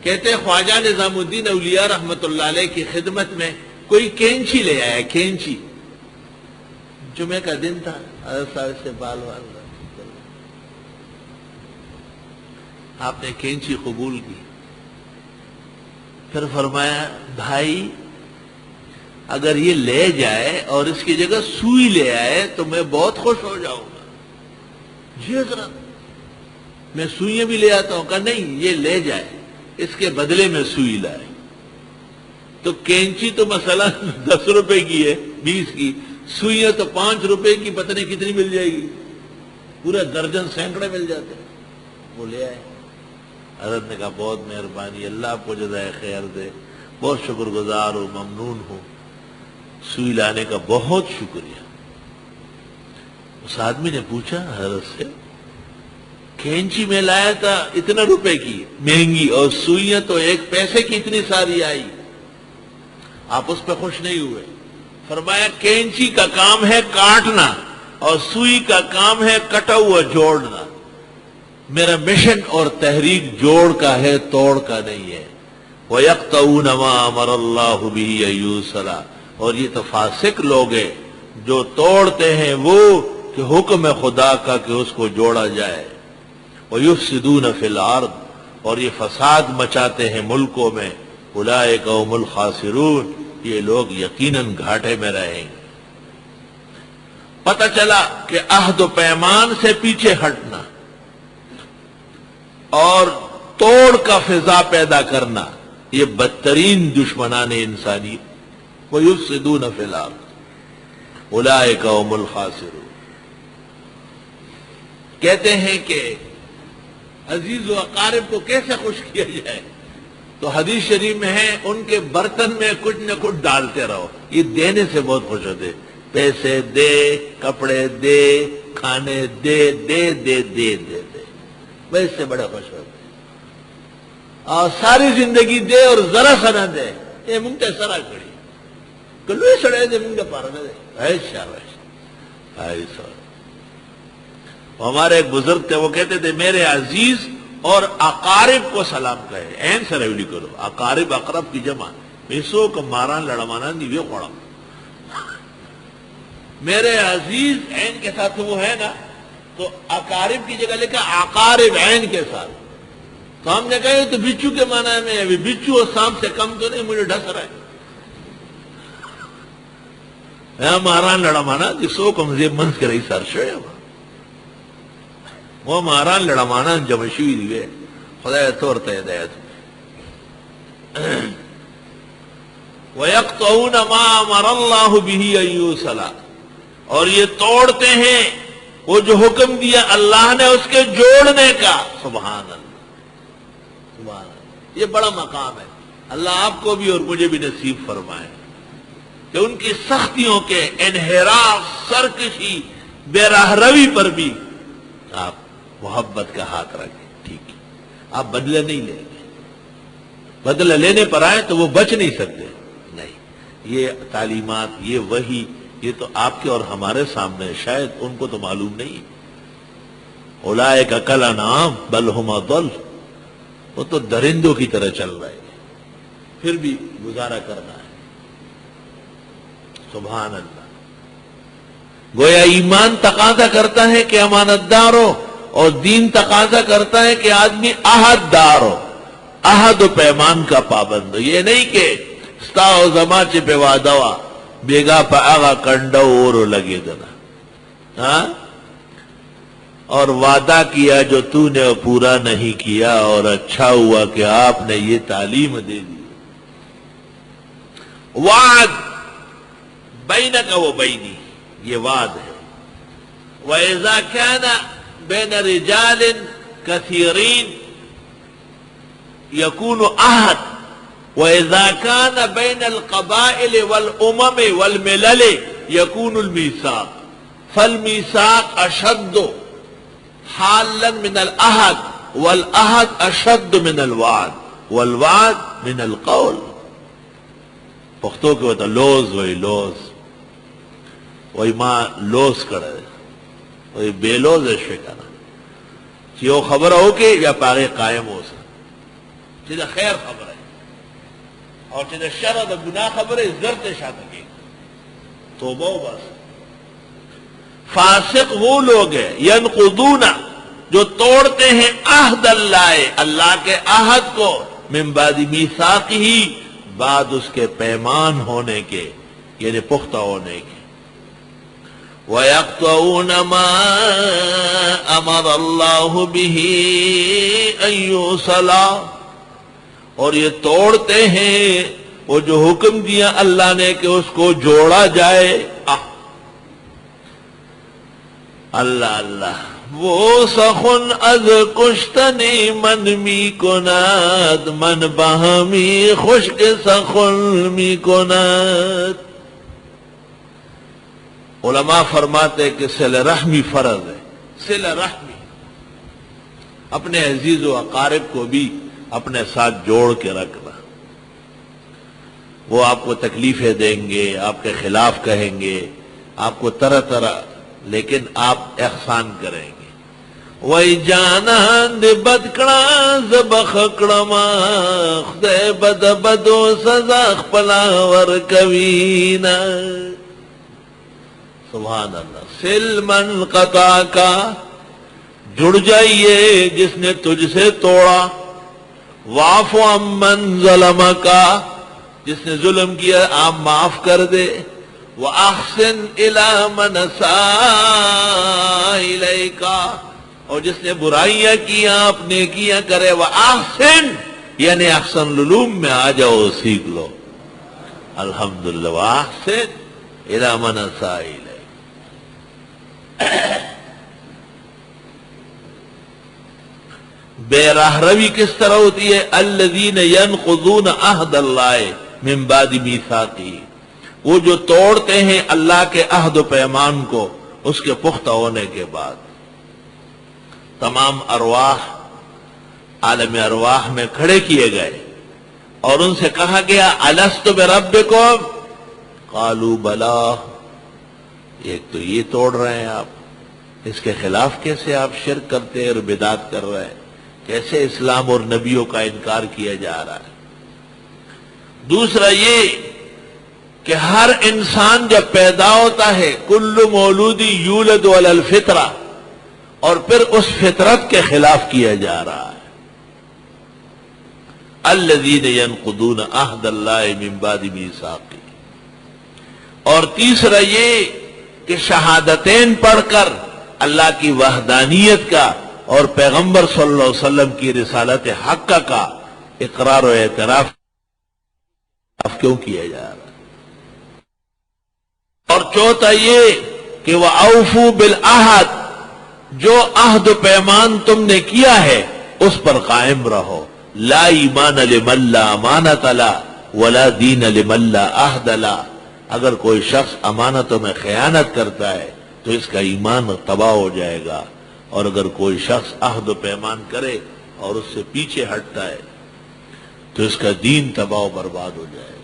کہتے خواجہ نظام الدین اولیاء رحمت اللہ علیہ کی خدمت میں کوئی کینچی لے آیا، کینچی، جمعہ کا دن تھا، حضرت صاحب سے بال آپ نے کینچی قبول کی، پھر فرمایا بھائی اگر یہ لے جائے اور اس کی جگہ سوئی لے آئے تو میں بہت خوش ہو جاؤں گا۔ جی حضرت میں سوئیاں بھی لے آتا ہوں، کہا نہیں یہ لے جائے، اس کے بدلے میں سوئی لائے۔ تو کینچی تو مثلا 10 روپے کی ہے، 20 کی، سوئیاں تو 5 روپے کی، پتہ نہیں کتنی مل جائے گی، پورا درجن سینکڑے مل جاتے ہیں، وہ لے آئے۔ حضرت نے کہا بہت مہربانی، اللہ آپ کو جزائے خیر دے، بہت شکر گزار ہوں، ممنون ہوں، سوئی لانے کا بہت شکریہ۔ اس آدمی نے پوچھا حضرت سے کینچی میں لایا تھا اتنا روپے کی مہنگی، اور سوئیاں تو 1 پیسے کی اتنی ساری آئی، آپ اس پہ خوش نہیں ہوئے؟ فرمایا کینچی کا کام ہے کاٹنا اور سوئی کا کام ہے کٹا ہوا جوڑنا، میرا مشن اور تحریک جوڑ کا ہے، توڑ کا نہیں ہے۔ وَيَقْطَعُونَ مَا أَمَرَ اللَّهُ بِهِ أَن يُوصَلَ، اور یہ تو فاسق لوگ ہیں جو توڑتے ہیں وہ کہ حکم خدا کا کہ اس کو جوڑا جائے۔ وَيُفْسِدُونَ فِي الْأَرْضِ، اور یہ فساد مچاتے ہیں ملکوں میں۔ أُولَئِكَ هُمُ الْخَاسِرُونَ، یہ لوگ یقیناً گھاٹے میں رہیں گے۔ پتہ چلا کہ عہد و پیمان سے پیچھے ہٹنا اور توڑ کا فضا پیدا کرنا یہ بدترین دشمنان انسانی۔ وَيُفْسِدُونَ فِي الْأَرْضِ أُولَئِكَ هُمُ الْخَاسِرُونَ۔ کہتے ہیں کہ عزیز و اقارب کو کیسے خوش کیا جائے، تو حدیث شریف میں ہے ان کے برتن میں کچھ نہ کچھ ڈالتے رہو، یہ دینے سے بہت خوش ہوتے، پیسے دے، کپڑے دے، کھانے دے، دے دے دے دے دے، میں اس سے بڑے خوش ہوتے، اور ساری زندگی دے اور ذرا سا نہ دے، یہ منگتے سرا کھڑی کلوے سڑے دے منگتے پارا نہ دے، ایسا ویسا ایسا۔ ہمارے ایک بزرگ تھے، وہ کہتے تھے میرے عزیز اور اقارب کو سلام کہے، این سے ریولی کرو، اقارب اقرب کی جمع، پیسوں کا ماران لڑمانا نہیں یہ خوڑا، میرے عزیز این کے ساتھ وہ ہے نا، تو اقارب کی جگہ لکھا اقارب عین کے ساتھ، تو ہم نے کہا یہ تو بچو کے معنی میں ہے، بچو اور سانپ سے کم تو نہیں، مجھے ڈس رہا ہے ماران لڑمانا جسو کم زیب منز کے رئی سر شوئے وہ ماران لڑمانا جمشوی دیوے خدا طورتا ہدایت۔ وَيَقْطَعُونَ مَا أَمَرَ اللَّهُ بِهِ أَن يُوصَلَ، اور یہ توڑتے ہیں وہ جو حکم دیا اللہ نے اس کے جوڑنے کا۔ سبحان اللہ، سبحان اللہ، یہ بڑا مقام ہے، اللہ آپ کو بھی اور مجھے بھی نصیب فرمائے کہ ان کی سختیوں کے انحراف، سرکشی، بے راہ روی پر بھی آپ محبت کا ہاتھ رکھیں، ٹھیک ہے، آپ بدلہ نہیں لیں گے، بدلہ لینے پر آئے تو وہ بچ نہیں سکتے، نہیں، یہ تعلیمات، یہ وحی، یہ تو آپ کے اور ہمارے سامنے، شاید ان کو تو معلوم نہیں۔ اولئک کالانعام بل ھم اضل، وہ تو درندوں کی طرح چل رہے ہیں، پھر بھی گزارا کرنا ہے۔ سبحان اللہ، گویا ایمان تقاضا کرتا ہے کہ امانت دار ہو، اور دین تقاضا کرتا ہے کہ آدمی عہد دار ہو، عہد و پیمان کا پابند ہو۔ یہ نہیں کہ ستا و زما چے پہ وعدوا بیگا پا آغا کنڈا اورو لگے دنا، ہاں، اور وعدہ کیا جو تو نے پورا نہیں کیا، اور اچھا ہوا کہ آپ نے یہ تعلیم دے دی۔ وعد بینک و بینی، یہ وعد ہے۔ وَإِذَا كَانَ بَيْنَ رِجَالٍ كَثِيرٍ يَكُونُ عَهْدٌ، وَإِذَا كَانَ بَيْنَ الْقَبَائِلِ وَالْأُمَمِ وَالْمِلَلِ يَكُونُ الْمِيثَاقُ، فَالْمِيثَاق أَشَدُّ حَالًّا مِنَ الْعَهْدِ، وَالْعَهْدُ أَشَدُّ مِنَ الْوَعْدِ، وَالْوَعْدُ مِنَ الْقَوْلِ۔ پختو کے ہوتا لوز وہی لوز، وہی ماں لوز کرے، وہی بے لوز ہے شکر، چیو خبر ہو کے یا پاگے قائم ہو سا، چیزا خیر خبر ہے اور چیزا شر دا گناہ خبر ہے زرد شاہ تکی توبہ و بس. فاسق وہ لوگ ہیں ینقضون جو توڑتے ہیں عہد اللہ اللہ کے عہد کو من بعد میثاقہ بعد اس کے پیمان ہونے کے یعنی پختہ ہونے کے. وَيَقْطَعُونَ مَا أَمَرَ اللَّهُ بِهِ أَن يُوصَلَ اور یہ توڑتے ہیں وہ جو حکم دیا اللہ نے کہ اس کو جوڑا جائے. اللہ اللہ وہ سخن از کشتنی من می کند من بہمی خشک سخن می کند. علماء فرماتے کہ صلہ رحمی فرض ہے. صلہ رحمی اپنے عزیز و اقارب کو بھی اپنے ساتھ جوڑ کے رکھنا. وہ آپ کو تکلیفیں دیں گے, آپ کے خلاف کہیں گے, آپ کو طرح طرح, لیکن آپ احسان کریں گے. وَإِ جَانَهَنْ دِ بَدْکڑا زَبَخَکڑما خدے بد بدو سزا خپلا ورکوینا. سبحان اللہ. سل من قطع کا جڑ جائیے جس نے تجھ سے توڑا. واعف عمن ظلم کا جس نے ظلم کیا آپ معاف کر دے. وَأَحْسِنْ إِلَىٰ مَنْ أَسَاءَ إِلَيْكَ اور جس نے برائیاں کیا آپ نیکیاں کرے. وَأَحْسِنْ یعنی احسن العلوم میں آ جاؤ سیکھ لو. الحمدللہ. وَأَحْسِنْ إِلَىٰ مَنْ أَسَاءَ إِلَيْكَ. بے راہ روی کس طرح ہوتی ہے؟ الذین ینقضون عہد اللہ من بعد میثاقہ وہ جو توڑتے ہیں اللہ کے عہد و پیمان کو اس کے پختہ ہونے کے بعد. تمام ارواح عالم ارواح میں کھڑے کیے گئے اور ان سے کہا گیا الست بربکم قالوا بلا. ایک تو یہ توڑ رہے ہیں آپ, اس کے خلاف کیسے آپ شرک کرتے اور بدعت کر رہے ہیں, کیسے اسلام اور نبیوں کا انکار کیا جا رہا ہے. دوسرا یہ کہ ہر انسان جب پیدا ہوتا ہے کل مولود یولد علی الفطرہ اور پھر اس فطرت کے خلاف کیا جا رہا ہے. الذین ینقضون عہد اللہ من بعد میثاقہ. اور تیسرا یہ کہ شہادتین پڑھ کر اللہ کی وحدانیت کا اور پیغمبر صلی اللہ علیہ وسلم کی رسالت حق کا اقرار و اعتراف کیوں کیا جا رہا ہے. اور چوتھا یہ کہ وَأَوْفُوا بِالْعَهْدِ جو عہد و پیمان تم نے کیا ہے اس پر قائم رہو. لا ایمان لمن لا امانت لا ولا دین لمن لا عہد لا. اگر کوئی شخص امانتوں میں خیانت کرتا ہے تو اس کا ایمان تباہ ہو جائے گا, اور اگر کوئی شخص عہد و پیمان کرے اور اس سے پیچھے ہٹتا ہے تو اس کا دین تباہ و برباد ہو جائے گا.